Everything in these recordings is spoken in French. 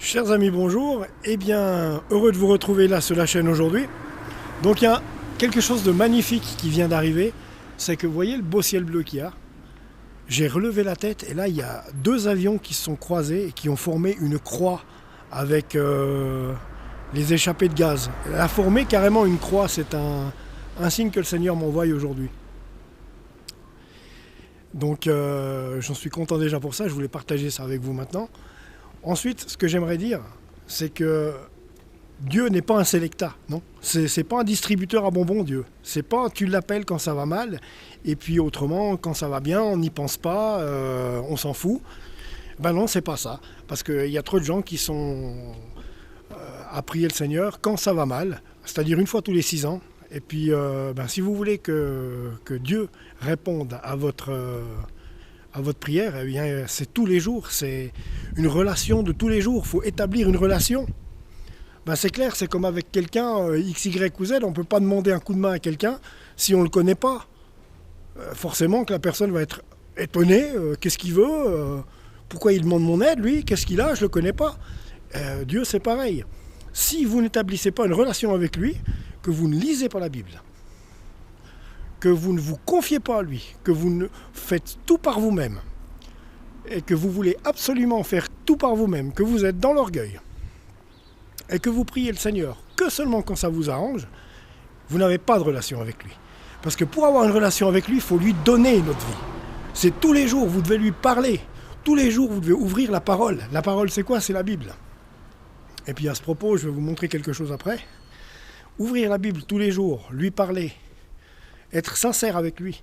Chers amis, bonjour. Eh bien, heureux de vous retrouver là sur la chaîne aujourd'hui. Donc il y a quelque chose de magnifique qui vient d'arriver. C'est que vous voyez le beau ciel bleu qu'il y a. J'ai relevé la tête et là il y a deux avions qui se sont croisés et qui ont formé une croix avec les échappées de gaz. Elle a formé carrément une croix, c'est un signe que le Seigneur m'envoie aujourd'hui. Donc j'en suis content déjà pour ça, je voulais partager ça avec vous maintenant. Ensuite, ce que j'aimerais dire, c'est que Dieu n'est pas un sélecta, non. C'est pas un distributeur à bonbons, Dieu. C'est pas tu l'appelles quand ça va mal, et puis autrement, quand ça va bien, on n'y pense pas, on s'en fout. Ben non, c'est pas ça. Parce qu'il y a trop de gens qui sont à prier le Seigneur quand ça va mal, c'est-à-dire une fois tous les 6 ans. Et puis, si vous voulez que Dieu réponde à votre prière, eh bien, c'est tous les jours, c'est une relation de tous les jours. Il faut établir une relation. C'est clair, c'est comme avec quelqu'un, X, Y ou Z, on ne peut pas demander un coup de main à quelqu'un si on ne le connaît pas. Forcément que la personne va être étonnée, qu'est-ce qu'il veut, pourquoi il demande mon aide, lui, qu'est-ce qu'il a, je ne le connais pas. Dieu, c'est pareil. Si vous n'établissez pas une relation avec lui, que vous ne lisez pas la Bible, que vous ne vous confiez pas à lui, que vous ne faites tout par vous-même, et que vous voulez absolument faire tout par vous-même, que vous êtes dans l'orgueil, et que vous priez le Seigneur que seulement quand ça vous arrange, vous n'avez pas de relation avec lui. Parce que pour avoir une relation avec lui, il faut lui donner notre vie. C'est tous les jours, vous devez lui parler. Tous les jours, vous devez ouvrir la parole. La parole, c'est quoi? C'est la Bible. Et puis à ce propos, je vais vous montrer quelque chose après. Ouvrir la Bible tous les jours, lui parler, être sincère avec lui.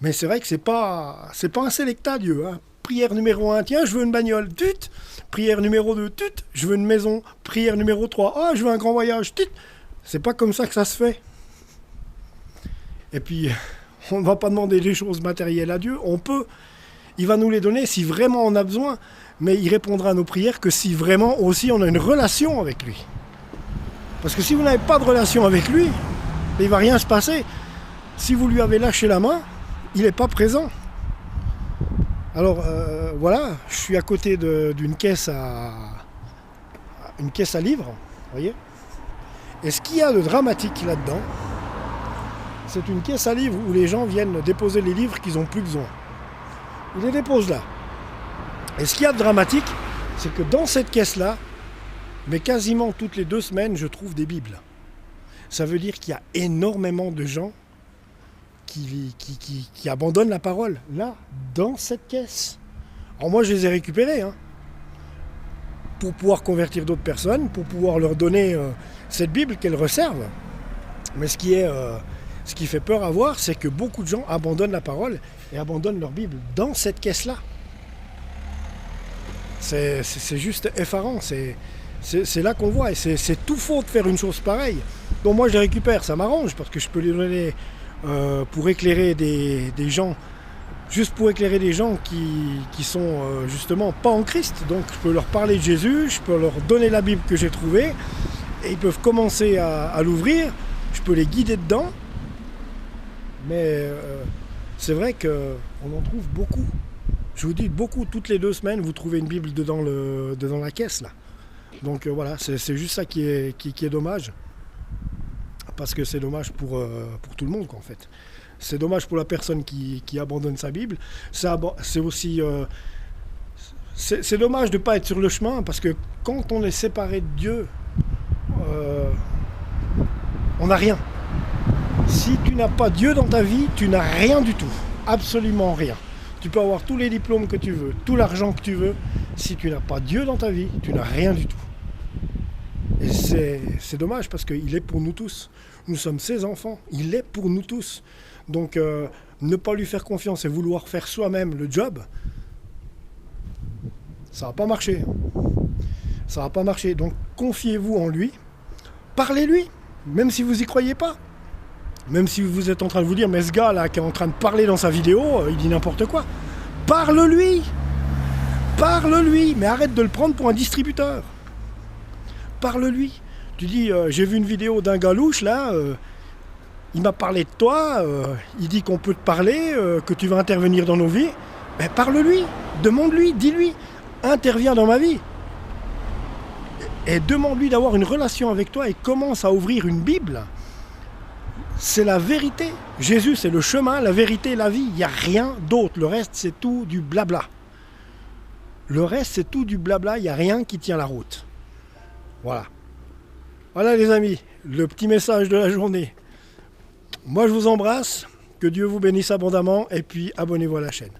Mais c'est vrai que c'est pas un sélecta, Dieu. Hein. Prière numéro 1, tiens, je veux une bagnole. Tut. Prière numéro 2, tut. Je veux une maison. Prière numéro 3, ah, je veux un grand voyage. Tut. C'est pas comme ça que ça se fait. Et puis, on ne va pas demander des choses matérielles à Dieu. On peut. Il va nous les donner si vraiment on a besoin. Mais il répondra à nos prières que si vraiment aussi on a une relation avec lui. Parce que si vous n'avez pas de relation avec lui, il ne va rien se passer. Si vous lui avez lâché la main, il n'est pas présent. Alors voilà, je suis à côté d'une caisse à livres, vous voyez. Et ce qu'il y a de dramatique là-dedans, c'est une caisse à livres où les gens viennent déposer les livres qu'ils n'ont plus besoin. Ils les déposent là. Et ce qu'il y a de dramatique, c'est que dans cette caisse-là, mais quasiment toutes les 2 semaines, je trouve des Bibles. Ça veut dire qu'il y a énormément de gens qui abandonnent la parole, là, dans cette caisse. Alors moi, je les ai récupérés, hein, pour pouvoir convertir d'autres personnes, pour pouvoir leur donner cette Bible qu'elles reservent. Mais ce qui fait peur à voir, c'est que beaucoup de gens abandonnent la parole et abandonnent leur Bible dans cette caisse-là. C'est juste effarant, c'est là qu'on voit, et c'est tout faux de faire une chose pareille. Donc moi je les récupère, ça m'arrange, parce que je peux les donner pour éclairer des gens, juste pour éclairer des gens qui sont justement pas en Christ. Donc je peux leur parler de Jésus, je peux leur donner la Bible que j'ai trouvée, et ils peuvent commencer à l'ouvrir, je peux les guider dedans. Mais c'est vrai qu'on en trouve beaucoup. Je vous dis beaucoup, toutes les 2 semaines, vous trouvez une Bible dedans la caisse là. Donc voilà, c'est juste ça qui est dommage. Parce que c'est dommage pour tout le monde, quoi, en fait. C'est dommage pour la personne qui abandonne sa Bible. C'est aussi... c'est dommage de ne pas être sur le chemin, parce que quand on est séparé de Dieu, on n'a rien. Si tu n'as pas Dieu dans ta vie, tu n'as rien du tout. Absolument rien. Tu peux avoir tous les diplômes que tu veux, tout l'argent que tu veux. Si tu n'as pas Dieu dans ta vie, tu n'as rien du tout. Et c'est dommage parce qu'il est pour nous tous. Nous sommes ses enfants. Il est pour nous tous. Donc, ne pas lui faire confiance et vouloir faire soi-même le job, ça ne va pas marcher. Ça ne va pas marcher. Donc, confiez-vous en lui. Parlez-lui, même si vous n'y croyez pas. Même si vous êtes en train de vous dire, mais ce gars-là qui est en train de parler dans sa vidéo, il dit n'importe quoi. Parle-lui. Parle-lui. Mais arrête de le prendre pour un distributeur. Parle-lui. Tu dis, j'ai vu une vidéo d'un gars louche, là, il m'a parlé de toi, il dit qu'on peut te parler, que tu vas intervenir dans nos vies. Mais parle-lui, demande-lui, dis-lui, interviens dans ma vie. et demande-lui d'avoir une relation avec toi et commence à ouvrir une Bible. C'est la vérité. Jésus, c'est le chemin, la vérité, la vie. Il n'y a rien d'autre. Le reste, c'est tout du blabla. Le reste, c'est tout du blabla. Il n'y a rien qui tient la route. Voilà. Voilà les amis, le petit message de la journée. Moi, je vous embrasse. Que Dieu vous bénisse abondamment. Et puis, abonnez-vous à la chaîne.